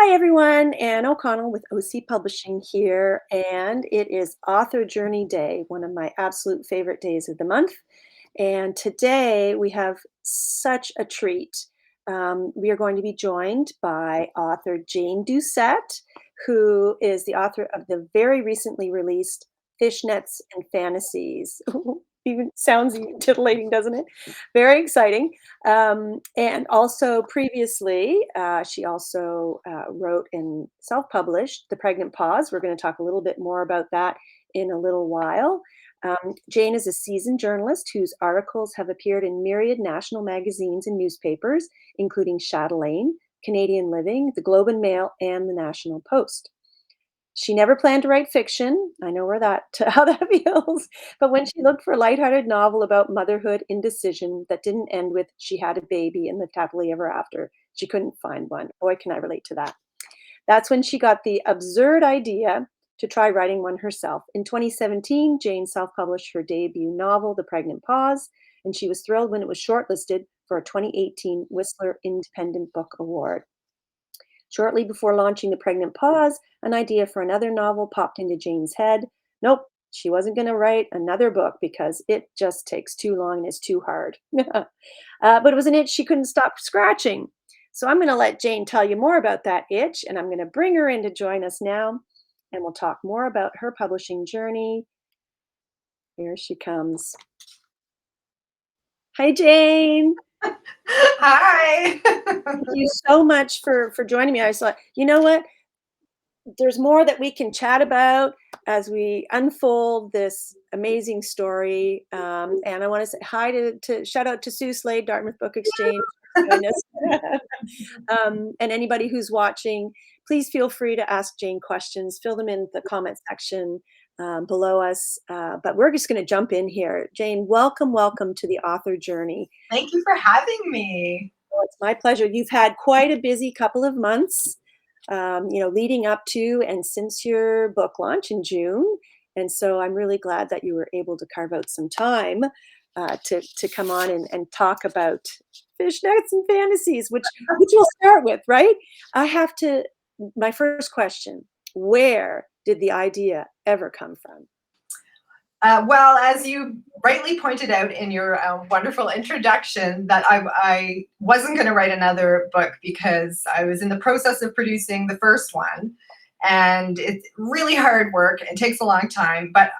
Hi everyone, Anne O'Connell with OC Publishing here, and it is Author Journey Day, one of my absolute favorite days of the month. And today we have such a treat. We are going to be joined by author Jane Doucet, who is the author of the very recently released Fishnets and Fantasies. Even sounds titillating, doesn't it? Very exciting. And also previously, she also wrote and self-published The Pregnant Pause. We're going to talk a little bit more about that in a little while. Jane is a seasoned journalist whose articles have appeared in myriad national magazines and newspapers, including Chatelaine, Canadian Living, the Globe and Mail, and the National Post. She never planned to write fiction. I know how that feels. But when she looked for a lighthearted novel about motherhood indecision that didn't end with she had a baby and lived happily ever after, she couldn't find one. Boy, can I relate to that. That's when she got the absurd idea to try writing one herself. In 2017, Jane self-published her debut novel, The Pregnant Pause, and she was thrilled when it was shortlisted for a 2018 Whistler Independent Book Award. Shortly before launching The Pregnant Pause, an idea for another novel popped into Jane's head. Nope, she wasn't going to write another book because it just takes too long and is too hard. But it was an itch she couldn't stop scratching. So I'm going to let Jane tell you more about that itch, and I'm going to bring her in to join us now, and we'll talk more about her publishing journey. Here she comes. Hi, Jane. Hi. Thank you so much for joining me. I thought, you know what? There's more that we can chat about as we unfold this amazing story. And I want to say hi to shout out to Sue Slade, Dartmouth Book Exchange. And anybody who's watching, please feel free to ask Jane questions. Fill them in the comment section below us. But we're just going to jump in here. Jane, welcome to the author journey. Thank you for having me. Oh, it's my pleasure. You've had quite a busy couple of months. Leading up to and since your book launch in June. And so I'm really glad that you were able to carve out some time to come on and talk about Fishnets and Fantasies, which we'll start with, right? My first question, where did the idea ever come from? Well, as you rightly pointed out in your wonderful introduction, that I wasn't going to write another book because I was in the process of producing the first one, and it's really hard work. It takes a long time, but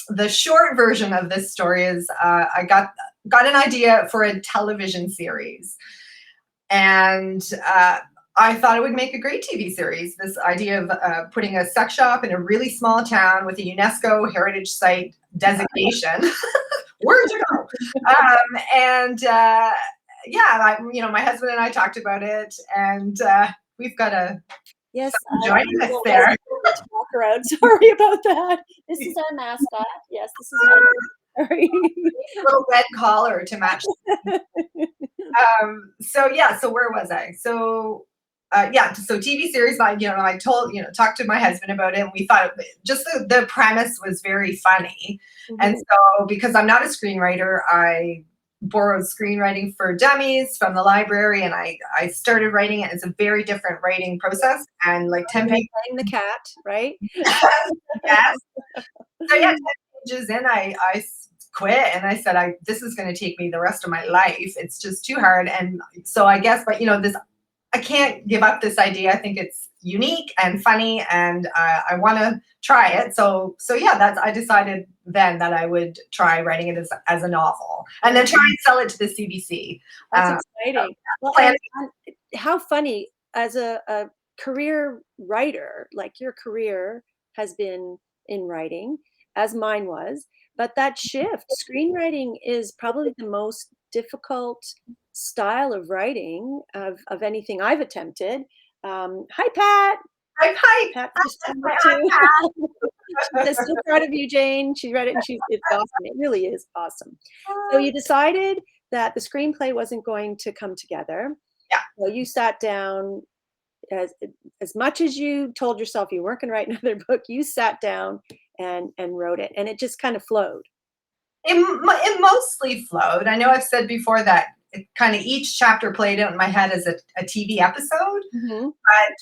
the short version of this story is I got an idea for a television series, and I thought it would make a great TV series. This idea of putting a sex shop in a really small town with a UNESCO Heritage Site designation. Where'd you go? My husband and I talked about it, and we've got a joining us there. Walk around. Sorry about that. This is our mascot. Yes, this is our little red collar to match. So where was I? So TV series. I talked to my husband about it, and we thought just the premise was very funny. Mm-hmm. And so, because I'm not a screenwriter, I borrowed Screenwriting for Dummies from the library, and I started writing it. It's a very different writing process, and like 10 pages. Playing the cat, right? Yes. So 10 pages in, I quit, and I said, this is going to take me the rest of my life. It's just too hard. And so I guess, but I can't give up this idea. I think it's unique and funny, and I want to try it. I decided then that I would try writing it as a novel, and then try and sell it to the CBC. That's exciting. How funny, as a career writer, like your career has been in writing, as mine was, but that shift, screenwriting is probably the most difficult style of writing of anything I've attempted. Hi, Pat. Hi, Pat. She's so proud of you, Jane. She read it, and it's awesome. It really is awesome. So you decided that the screenplay wasn't going to come together. Yeah. So you sat down, as much as you told yourself you weren't going to write another book, you sat down and wrote it, and it just kind of flowed. It mostly flowed. I know I've said before that kind of each chapter played out in my head as a TV episode. Mhm.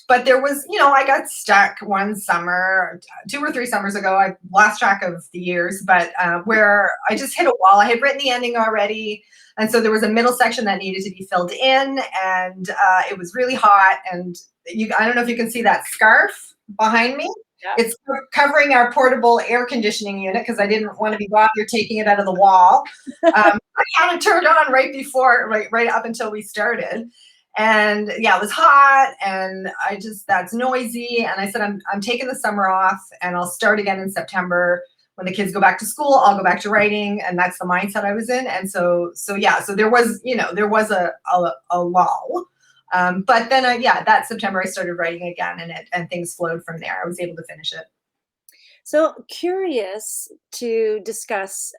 But there was, I got stuck one summer, 2 or 3 summers ago. I lost track of the years, but where I just hit a wall. I had written the ending already. And so there was a middle section that needed to be filled in, and it was really hot. And I don't know if you can see that scarf behind me. Yeah. It's covering our portable air conditioning unit because I didn't want to be bothered taking it out of the wall. I had it turned on right up until we started. And yeah, it was hot, and that's noisy. And I said, I'm taking the summer off, and I'll start again in September. When the kids go back to school, I'll go back to writing. And that's the mindset I was in. And so there was, a lull. But then, that September I started writing again, and things flowed from there. I was able to finish it. So curious to discuss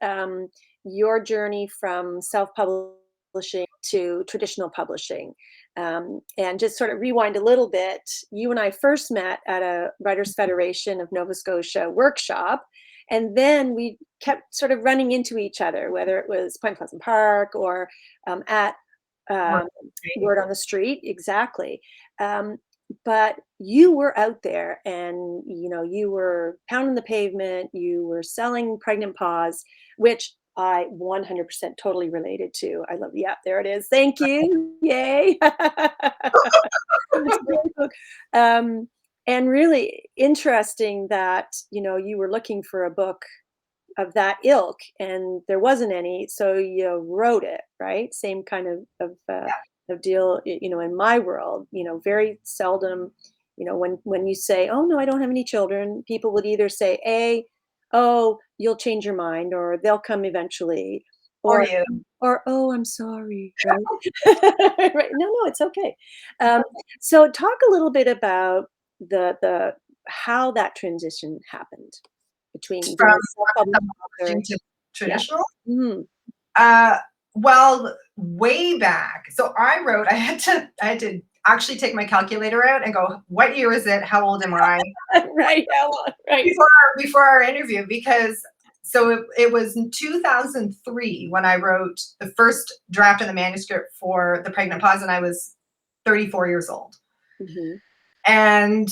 your journey from self-publishing to traditional publishing. And just sort of rewind a little bit. You and I first met at a Writers Federation of Nova Scotia workshop, and then we kept sort of running into each other, whether it was Point Pleasant Park or at um, Word on the Street, exactly. Um, but you were out there, and you were pounding the pavement. You were selling pregnant paws, which I 100% totally related to. I love, yeah, there it is. Thank you. Yay. It's a great book. And really interesting that, you were looking for a book of that ilk, and there wasn't any, so you wrote it, right? Same kind of deal, in my world, very seldom, when you say, "Oh no, I don't have any children," people would either say, "Oh, you'll change your mind," or "They'll come eventually," Or or you. "Oh, I'm sorry," right? Right. No, no, it's okay. Um, so talk a little bit about the how that transition happened between From being a self-published author. publishing to Yeah. traditional. Mhm. Uh, well, way back. So I had to actually take my calculator out and go, what year is it? How old am I? Right, right. Before our interview, because it was in 2003 when I wrote the first draft of the manuscript for The Pregnant Pause, and I was 34 years old. Mhm. And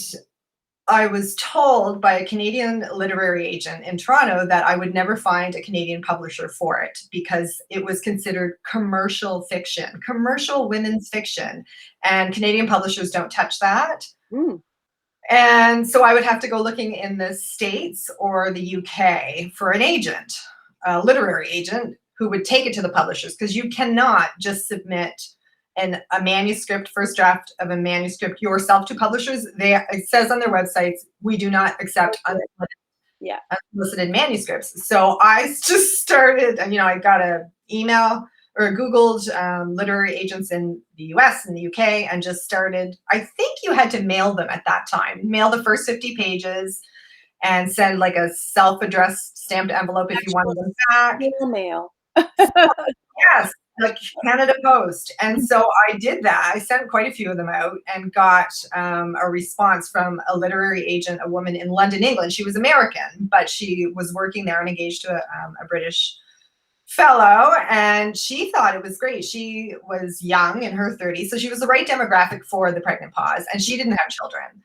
I was told by a Canadian literary agent in Toronto that I would never find a Canadian publisher for it because it was considered commercial fiction, commercial women's fiction, and Canadian publishers don't touch that. Mm. And so I would have to go looking in the States or the UK for an agent, a literary agent, who would take it to the publishers, because you cannot just submit a manuscript, first draft of a manuscript yourself to publishers. It says on their websites, we do not accept Yeah. unsolicited manuscripts. So I just started, I got an email or Googled literary agents in the US and the UK, and just started. I think you had to mail them at that time, mail the first 50 pages and send like a self-addressed stamped envelope if you Actual wanted them back. snail mail. Yes, like Canada Post. And so I did that. I sent quite a few of them out and got a response from a literary agent, a woman in London, England. She was American, but she was working there and engaged to a British fellow, and she thought it was great. She was young, in her 30s, so she was the right demographic for The Pregnant Pause, and she didn't have children.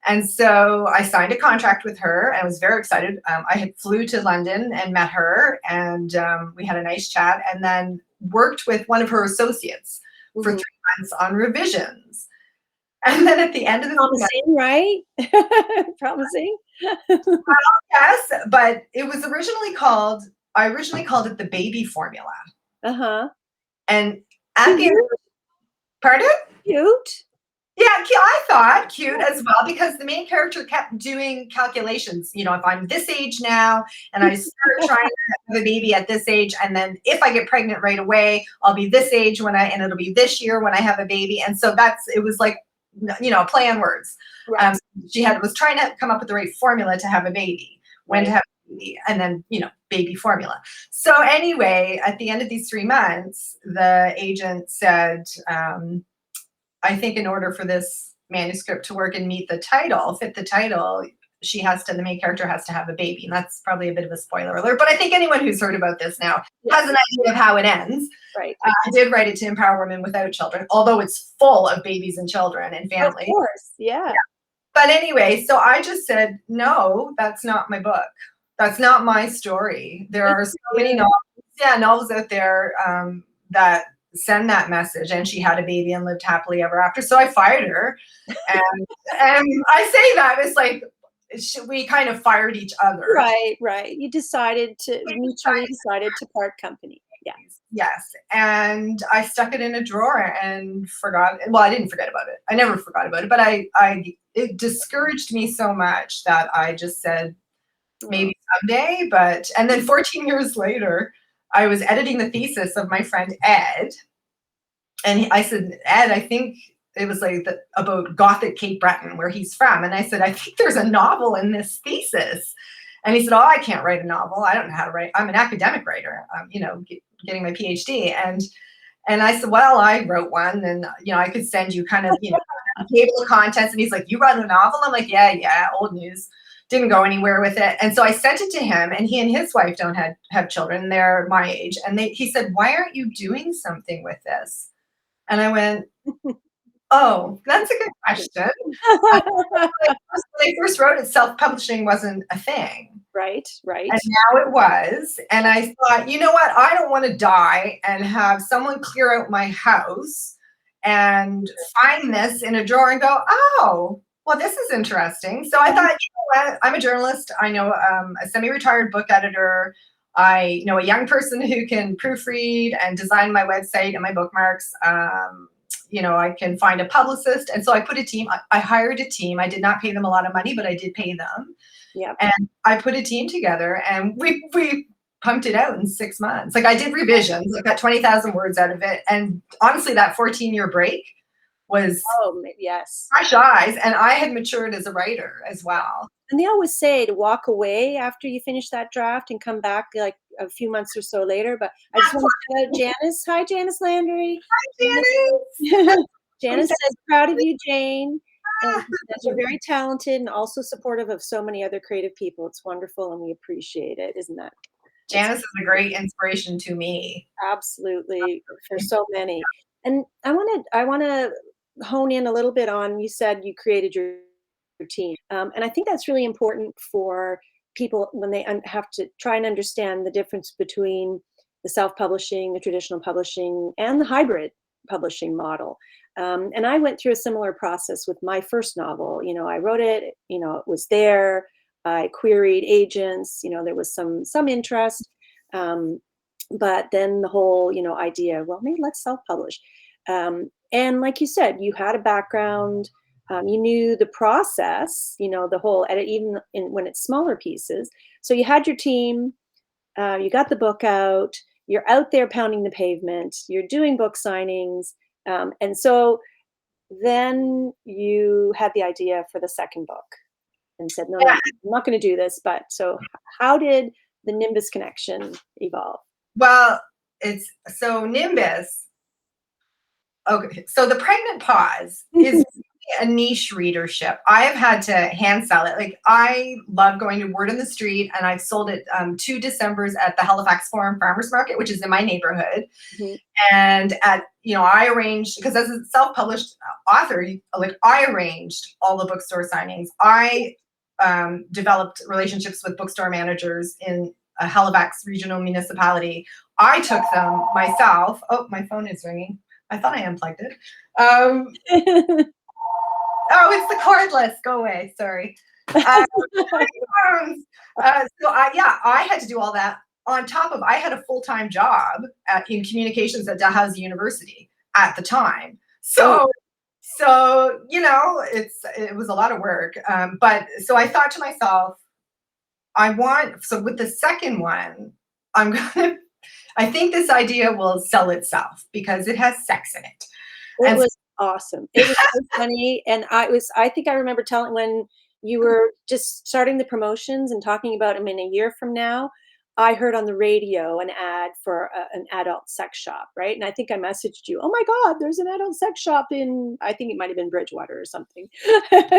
And so I signed a contract with her, and I was very excited. I had flew to London and met her, and we had a nice chat, and then worked with one of her associates for Mhm. 3 months on revisions. And then at the end of the Promising, right? Promising. yes, but it was I originally called it the baby formula. Uh-huh. And at the end, Cute, pardon? cute. Yeah, I thought cute as well, because the main character kept doing calculations. If I'm this age now and I start trying to have a baby at this age, and then if I get pregnant right away, I'll be this age and it'll be this year when I have a baby. And so it was like, play on words. Right. She was trying to come up with the right formula to have a baby, when to Right. have a baby, and then, baby formula. So anyway, at the end of these 3 months, the agent said, I think in order for this manuscript to work and fit the title, the main character has to have a baby. And that's probably a bit of a spoiler alert, but I think anyone who's heard about this now Yeah. has an idea of how it ends. Right. I did write it to empower women without children, although it's full of babies and children and Of families. course. Yeah. But anyway, so I just said, no, that's not my book. That's not my story. There are so many novels out there that send that message. And she had a baby and lived happily ever after. So I fired her. And I say that it's like we kind of fired each other. Right, right. You mutually decided to part company. Yeah. Yes. And I stuck it in a drawer and forgot. Well, I didn't forget about it. I never forgot about it, but it discouraged me so much that I just said, maybe someday. And then 14 years later, I was editing the thesis of my friend Ed. And I said, Ed, I think it was like about Gothic Cape Breton, where he's from. And I said, I think there's a novel in this thesis. And he said, oh, I can't write a novel. I don't know how to write. I'm an academic writer, getting my PhD. And I said, well, I wrote one, and I could send you kind of, a table of contents. And he's like, you wrote a novel? I'm like, yeah, old news. Didn't go anywhere with it. And so I sent it to him, and he and his wife don't have children. They're my age. And he said, why aren't you doing something with this? And I went, oh, that's a good question. When I first wrote it, self-publishing wasn't a thing. Right, right. And now it was. And I thought, you know what? I don't want to die and have someone clear out my house and find this in a drawer and go, oh, well, this is interesting. So I thought, you know what? I'm a journalist. I know a semi-retired book editor. I know a young person who can proofread and design my website and my bookmarks. I can find a publicist. And so I put a team. I hired a team. I did not pay them a lot of money, but I did pay them. Yeah. And I put a team together, and we pumped it out in 6 months. Like, I did revisions. I got 20,000 words out of it. And honestly, that 14-year break was yes, fresh eyes, and I had matured as a writer as well. And they always say to walk away after you finish that draft and come back like a few months or so later. But I just want to shout out Janice. Hi, Janice Landry. Hi, Janice. Janice says, proud of you, Jane. And you're very talented and also supportive of so many other creative people. It's wonderful, and we appreciate it, isn't that? Janice is a great inspiration to me. Absolutely, for so many. And I want to hone in a little bit on, you said you created your team. And I think that's really important for people when they have to try and understand the difference between the self-publishing, the traditional publishing, and the hybrid publishing model. And I went through a similar process with my first novel. I wrote it, it was there. I queried agents, there was some interest. But then the whole, idea, well, maybe let's self-publish. And like you said, you had a background, you knew the process, the whole edit, even when it's smaller pieces. So you had your team, you got the book out, you're out there pounding the pavement, you're doing book signings. And so then you had the idea for the second book and said, no, I'm not going to do this. But so how did the Nimbus connection evolve? Well, Nimbus. Okay, so the pregnant pause is a niche readership. I have had to hand sell it. Like, I love going to Word on the Street, and I've sold it 2 Decembers at the Halifax Forum Farmers Market, which is in my neighborhood. Mm-hmm. And I arranged, because as a self-published author, I arranged all the bookstore signings. I developed relationships with bookstore managers in a Halifax regional municipality. I took them myself. Oh, my phone is ringing. I thought I unplugged it. Oh, it's the cordless. Go away. Sorry. I had to do all that on top of, I had a full-time job in communications at Dalhousie University at the time. So it was a lot of work. But so I thought to myself, with the second one, I think this idea will sell itself because it has sex in it. It was awesome. It was so funny. And I think I remember telling when you were just starting the promotions and talking about them in a year from now, I heard on the radio an ad for an adult sex shop, right? And I think I messaged you, "Oh my God, there's an adult sex shop in," I think it might have been Bridgewater or something. Yeah,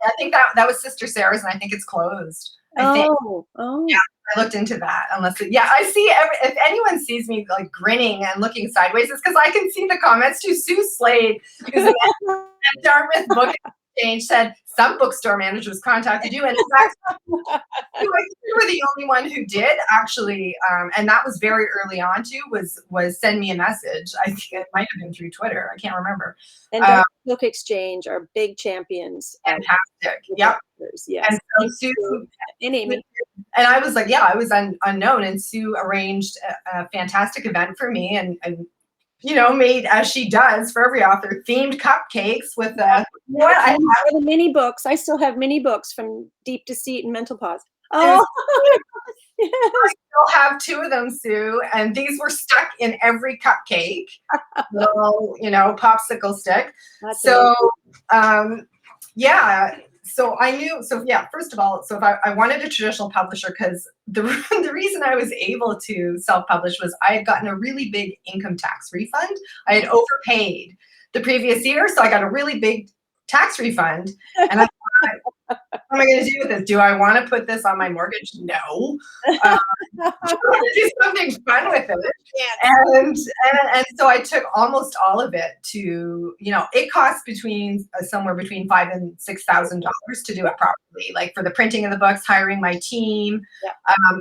I think that was Sister Sarah's, and I think it's closed. I think. Oh, Yeah, oh. I looked into that. Yeah, I see if anyone sees me like grinning and looking sideways, it's because I can see the comments to Sue Slade, who's an Dartmouth Book Exchange, said some bookstore managers contacted you, and in fact, you were the only one who did actually, and that was very early on too. Was send me a message. I think it might have been through Twitter. I can't remember. And Uh, Dark Book Exchange are big champions of Fantastic. the Yep. bookstores. And Yes. so Thank you. And Amy. and I was like, yeah, I was unknown, and Sue arranged a fantastic event for me, and made, as she does for every author, themed cupcakes with what I The mini books. I still have mini books from Deep Deceit and Mental Pause. have. Oh, yes. Still have two of them, Sue, and these were stuck in every cupcake, little, popsicle stick. That's So, yeah. So I knew. So yeah. First of all, so if I wanted a traditional publisher, because the the reason I was able to self-publish was I had gotten a really big income tax refund. I had overpaid the previous year, so I got a really big tax refund, and I thought, what am I going to do with this? Do I want to put this on my mortgage? No. Um, do something fun with it. And so I took almost all of it to, it costs somewhere between $5,000 and $6,000 to do it properly, like for the printing of the books, hiring my team, Yeah.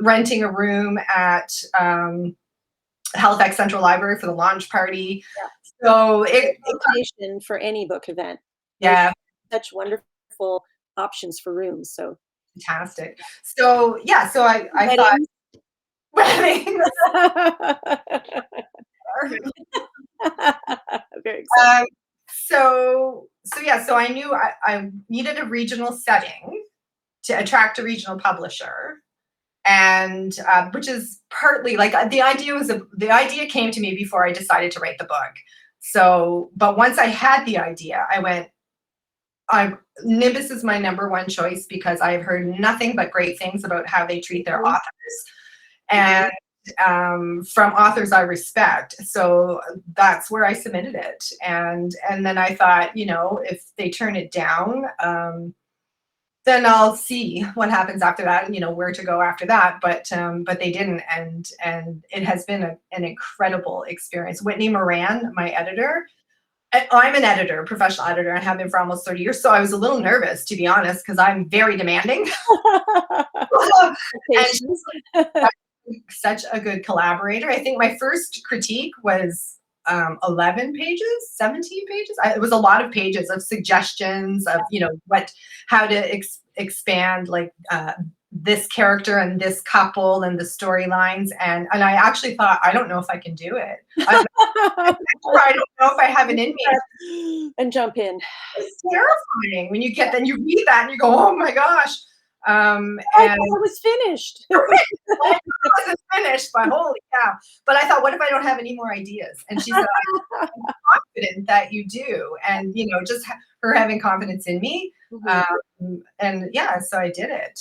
renting a room at Halifax Central Library for the launch party. Yeah. So Location for any book event. yeah. Such wonderful options for rooms. So Fantastic. So yeah, so I thought weddings. Very exciting. So I knew I needed a regional setting to attract a regional publisher, and which is partly like the idea came to me before I decided to write the book. So, but once I had the idea, I went, Nimbus is my number one choice because I've heard nothing but great things about how they treat their authors, and from authors I respect. So that's where I submitted it, and then I thought, if they turn it down, then I'll see what happens after that, where to go after that. But they didn't, and it has been an incredible experience. Whitney Moran, my editor. I'm an editor, professional editor, and have been for almost 30 years. So I was a little nervous, to be honest, because I'm very demanding. And she's such a good collaborator. I think my first critique was 11 pages, 17 pages. It was a lot of pages of suggestions of, how to expand like this character and this couple and the storylines. And I actually thought, I don't know if I can do it. I don't know if I have it in me. And jump in. It's terrifying when you read that and you go, oh my gosh. I thought it was finished. It wasn't finished, but holy cow. But I thought, what if I don't have any more ideas? And she said, I'm confident that you do. And, just her having confidence in me. And yeah, so I did it.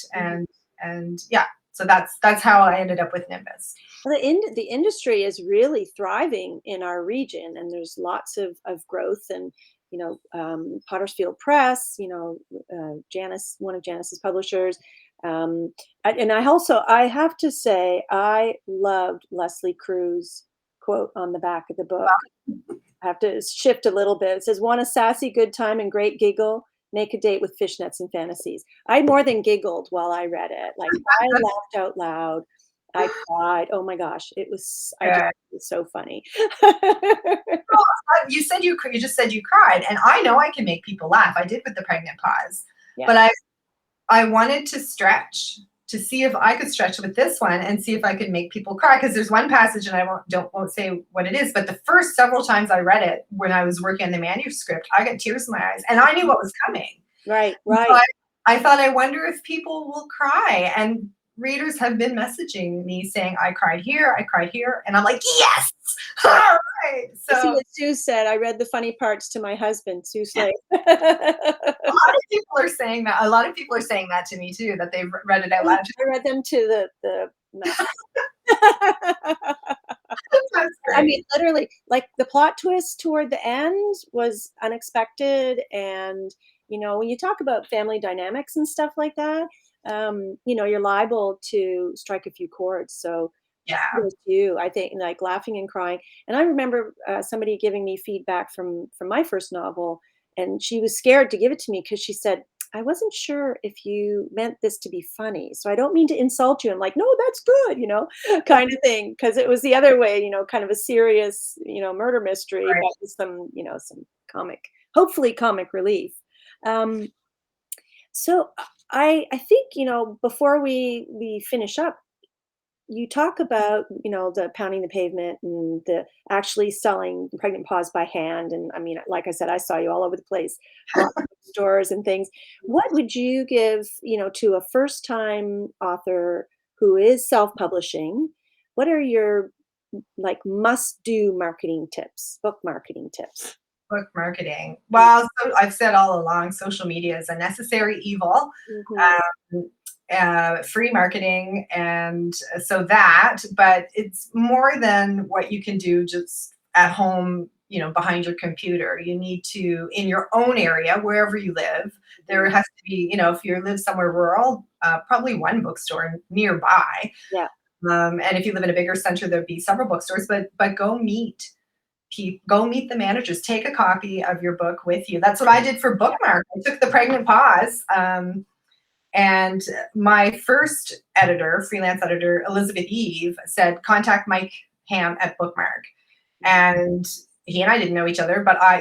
And yeah, so that's how I ended up with Nimbus. Well, the industry is really thriving in our region, and there's lots of growth. And Pottersfield Press, Janice, one of Janice's publishers. And I have to say, I loved Leslie Crew's quote on the back of the book. I have to shift a little bit. It says, "Want a sassy good time and great giggle? Make a date with fishnets and fantasies." I more than giggled while I read it. Like, I laughed out loud. I cried. Oh my gosh, it was so funny. You said you just said you cried, and I know I can make people laugh. I did with the pregnant pause, Yeah. but I wanted to stretch to see if I could stretch with this one and see if I could make people cry. Because there's one passage, and I won't say what it is, but the first several times I read it when I was working on the manuscript, I got tears in my eyes, and I knew what was coming. Right. So I thought, I wonder if people will cry, and readers have been messaging me saying, I cried here, and I'm like, yes, all right. So see what Sue said. I read the funny parts to my husband, Sue Slade. a lot of people are saying that. A lot of people are saying that to me too, that they've read it out loud. I read them to the mess. That's I great. mean, literally, like, the plot twist toward the end was unexpected, and, when you talk about family dynamics and stuff like that, you're liable to strike a few chords, so Yeah. kudos to you, I think, like, laughing and crying, and I remember, somebody giving me feedback from my first novel, and she was scared to give it to me because she said, "I wasn't sure if you meant this to be funny, so I don't mean to insult you." I'm like, "No, that's good," kind of thing, because it was the other way, kind of a serious, murder mystery, Right. but with some comic, hopefully comic relief. Um, so I think, before we finish up, you talk about, the pounding the pavement and the actually selling pregnant pause by hand. And I mean, like I said, I saw you all over the place, lots of stores and things. What would you give, to a first time author who is self-publishing? What are your like must do marketing tips, book marketing tips? Book marketing. Mm. Well, so I've said all along, social media is a necessary evil. Mhm. Um, free marketing, and so that, but it's more than what you can do just at home, behind your computer. You need to, in your own area, wherever you live, there Mhm. has to be, if you live somewhere rural, probably one bookstore nearby. Yeah. And if you live in a bigger center, there'd be several bookstores, but go meet the managers. Take a copy of your book with you. That's what I did for Bookmark. I took the pregnant pause. And my first editor, freelance editor, Elizabeth Eve, said, contact Mike Ham at Bookmark. And he and I didn't know each other, but I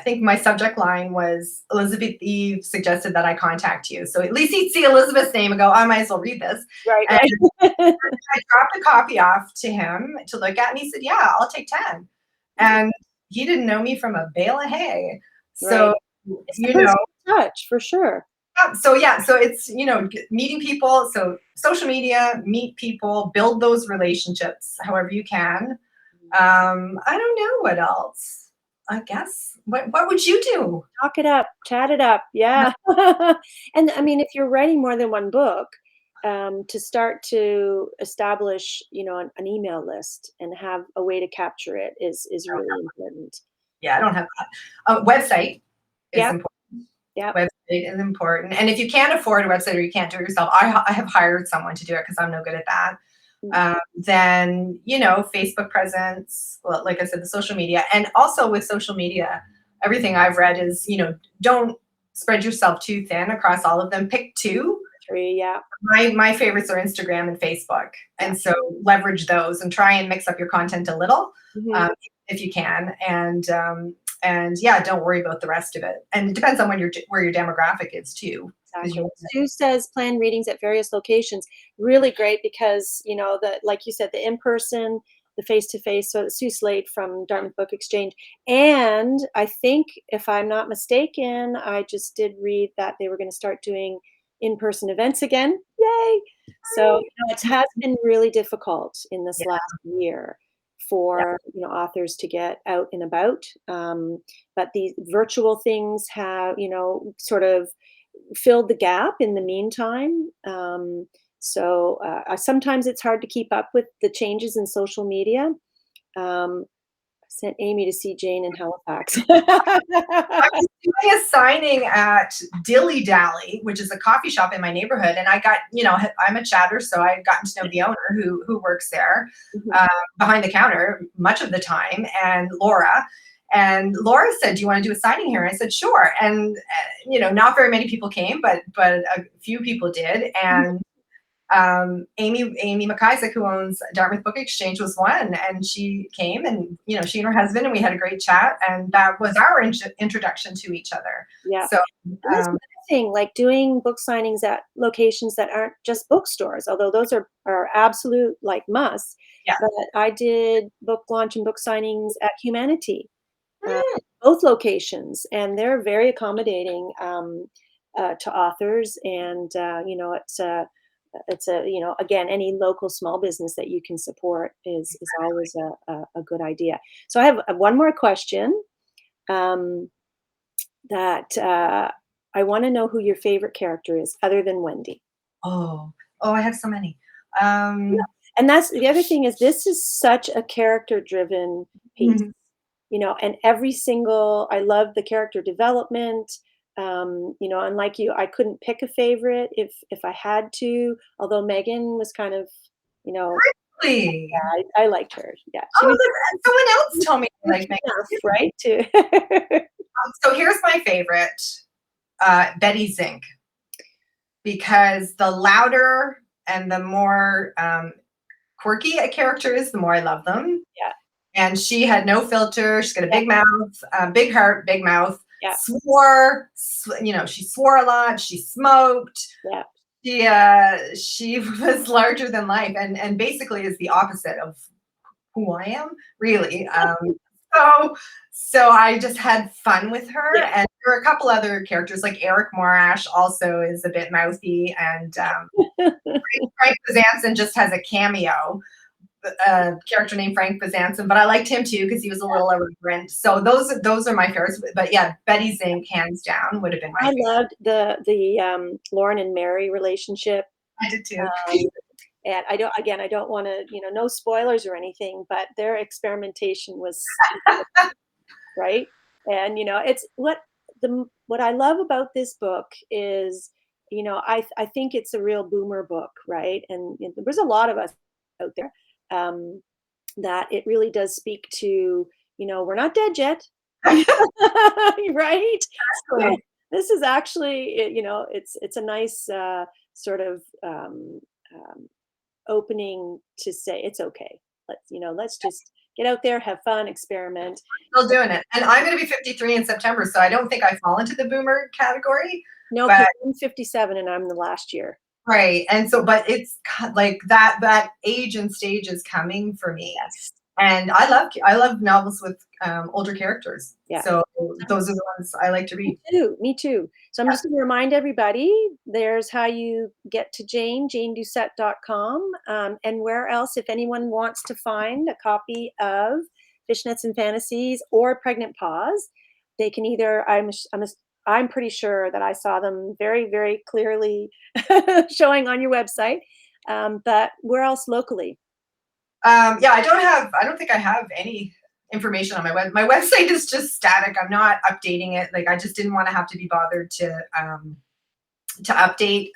think my subject line was Elizabeth Eve suggested that I contact you. So at least he'd see Elizabeth's name and go, I might as well read this. Right, And right. I dropped a copy off to him to look at, and he said, yeah, I'll take 10. And he didn't know me from a bale of hay. Right. So, It's the you know, personal touch for sure. so it's, meeting people. So social media, meet people, build those relationships however you can. I don't know what else. I guess, what would you do? Talk it up, chat it up, yeah. And, I mean, if you're writing more than 1 book, to start to establish, an email list and have a way to capture it is really important. Yeah, I don't have that. Website is Yep, important. yep. Website is important. And if you can't afford a website or you can't do it yourself, I have hired someone to do it because I'm no good at that. Mm, Then, Facebook presence, well, like I said, the social media. And also with social media, everything I've read is, don't spread yourself too thin across all of them. Pick two. 3, yeah, My favorites are Instagram and Facebook. yeah. And so leverage those and try and mix up your content a little, Mhm. um, if you can. And yeah, don't worry about the rest of it. And it depends on where your demographic is too, because Exactly. you. Sue says plan readings at various locations. Really great because, like you said, the in-person, the face-to-face. So Sue Slade from Dartmouth Book Exchange. And I think, if I'm not mistaken, I just did read that they were going to start doing in-person events again. Yay! So, it has been really difficult in this Yeah, last year yeah, for, authors to get out and about. But these virtual things have, sort of filled the gap in the meantime. Sometimes it's hard to keep up with the changes in social media. I sent Amy to see Jane in Halifax. I was doing a signing at Dilly Dally, which is a coffee shop in my neighborhood, and I got, I'm a chatter, so I had gotten to know the owner who works there, Mhm. behind the counter much of the time, and Laura. And Laura said, "Do you want to do a signing here?" I said, "Sure." And not very many people came, but a few people did, and Amy McIsaac, who owns Dartmouth Book Exchange, was one, and she came, and she and her husband, and we had a great chat, and that was our introduction to each other. Yeah. So, And that's um, another thing, like doing book signings at locations that aren't just bookstores, although those are absolute like musts. yeah, But I did book launch and book signings at Humanity, uh, Mm, both locations, and they're very accommodating to authors. And it's a again, any local small business that you can support is always a good idea. So I have one more question. Um, that I want to know who your favorite character is, other than Wendy. oh, I have so many. Um, And that's the other thing is this is such a character-driven piece, mhm. and every single I love the character development. Unlike you, I couldn't pick a favorite if I had to, although Megan was kind of, you know, Really? I liked her. Yeah, she Oh, was look, someone else told me they like cute Megan enough, too. right? To So here's my favorite, Betty Zink, because the louder and the more quirky a character is, the more I love them. Yeah, And she had no filter. She's got a yeah, big mouth, big heart, big mouth. yeah, She swore a lot. She smoked. yeah. She was larger than life, and basically is the opposite of who I am, really. So so I just had fun with her, Yeah. and there are a couple other characters like Eric Morash also is a bit mouthy, and Frank Fazanson just has a cameo, character named Frank Fazanson, but I liked him too because he was a little irreverent. So those are my favorites. But yeah, Betty Zink, hands down, would have been my I favorite. loved the Lauren and Mary relationship. I did too. Um, and I don't want to, no spoilers or anything, but their experimentation was right. And it's what I love about this book is, I think it's a real boomer book, right? And there's a lot of us out there um, that it really does speak to, we're not dead yet, right? So Exactly. this is actually, it's a nice sort of opening to say it's okay. Let's just get out there, have fun, experiment. Still doing it. And I'm going to be 53 in September, so I don't think I fall into the boomer category. No, because But I'm 57 and I'm the last year. right, and so, but it's like that age and stage is coming for me, Yes. and I love novels with older characters. Yeah. So those are the ones I like to Me read. too. Me too. So I'm just going to remind everybody there's how you get to Jane, janedoucet.com. And where else, if anyone wants to find a copy of Fishnets and Fantasies or Pregnant Pause, they can either, I'm pretty sure that I saw them very, very clearly showing on your website. But where else locally? Yeah, I don't think I have any information on my website is just static. I'm not updating it. Like I just didn't want to have to be bothered to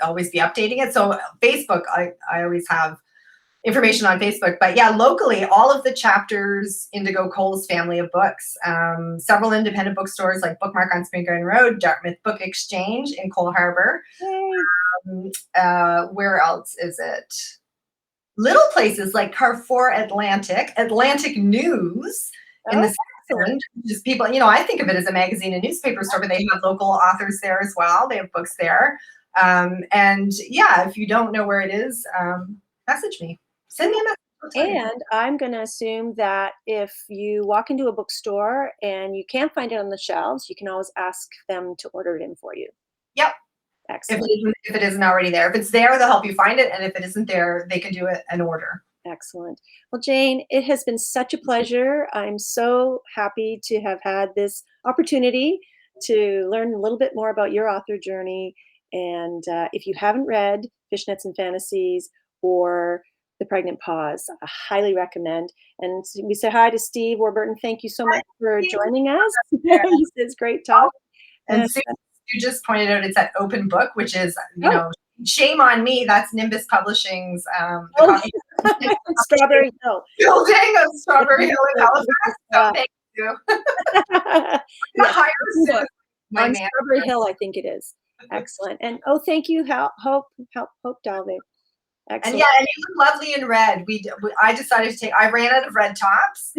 always be updating it. So Facebook, I always have information on Facebook. But yeah, locally, all of the chapters, Indigo Cole's family of books, several independent bookstores like Bookmark on Spring Garden Road, Dartmouth Book Exchange in Cole Harbour. Yay. Where else is it? Little places like Carrefour Atlantic, Atlantic News in the Oh, excellent. section, just people, I think of it as a magazine and newspaper store, but they have local authors there as well. They have books there. And yeah, if you don't know where it is, message me. Send me a message. I'll tell you. And I'm going to assume that if you walk into a bookstore and you can't find it on the shelves, you can always ask them to order it in for you. Yep. Excellent. If it isn't already there. If it's there, they'll help you find it. And if it isn't there, they can do an order. Excellent. Well, Jane, it has been such a pleasure. I'm so happy to have had this opportunity to learn a little bit more about your author journey. And if you haven't read Fishnets and Fantasies or The Pregnant Pause, I highly recommend. And we say hi to Steve Warburton. Thank you so much for joining us. He says great talk. And And Sue, you just pointed out it's at Open Book, which is, oh, shame on me. That's Nimbus Publishing's the oh, copy Strawberry Hill. building of Strawberry Hill in Halifax. So Uh, thank you. The yes, higher book Sue, my on man. Strawberry Hill, I think it is. Excellent. And oh, thank you, Hope Dalve. And Excellent. yeah, and you look lovely in red. I decided to I ran out of red tops.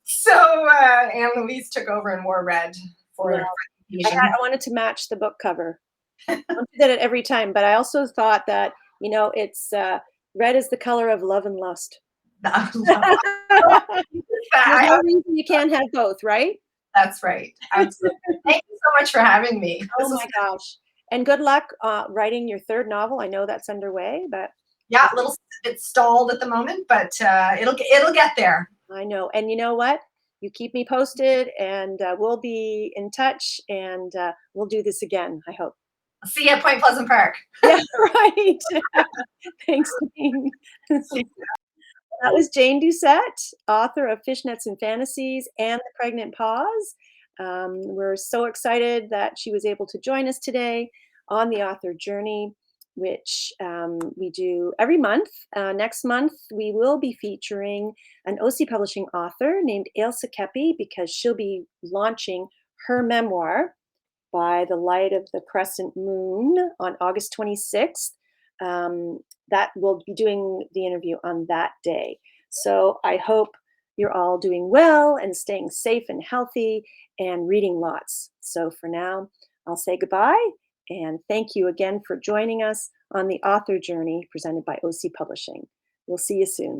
So Anne Louise took over and wore red for Well, the I occasion. wanted to match the book cover. I don't do that every time, but I also thought that, it's red is the color of love and lust. There's no reason you can't have both, right? That's right. Absolutely. Thank you so much for having me. Oh This was my gosh. And good luck writing your third novel. I know that's underway, but yeah, a little bit stalled at the moment, but it'll get there. I know. And you know what? You keep me posted and we'll be in touch and we'll do this again, I hope. See you at Point Pleasant Park. Yeah, right. Thanks, Jane. That was Jane Doucet, author of Fishnets and Fantasies and The Pregnant Pause. We're so excited that she was able to join us today on the author journey, which we do every month. Next month, we will be featuring an OC Publishing author named Ailsa Kepi because she'll be launching her memoir, By the Light of the Crescent Moon, on August 26th. That we'll be doing the interview on that day. So I hope you're all doing well and staying safe and healthy and reading lots. So for now, I'll say goodbye and thank you again for joining us on the author journey presented by OC Publishing. We'll see you soon.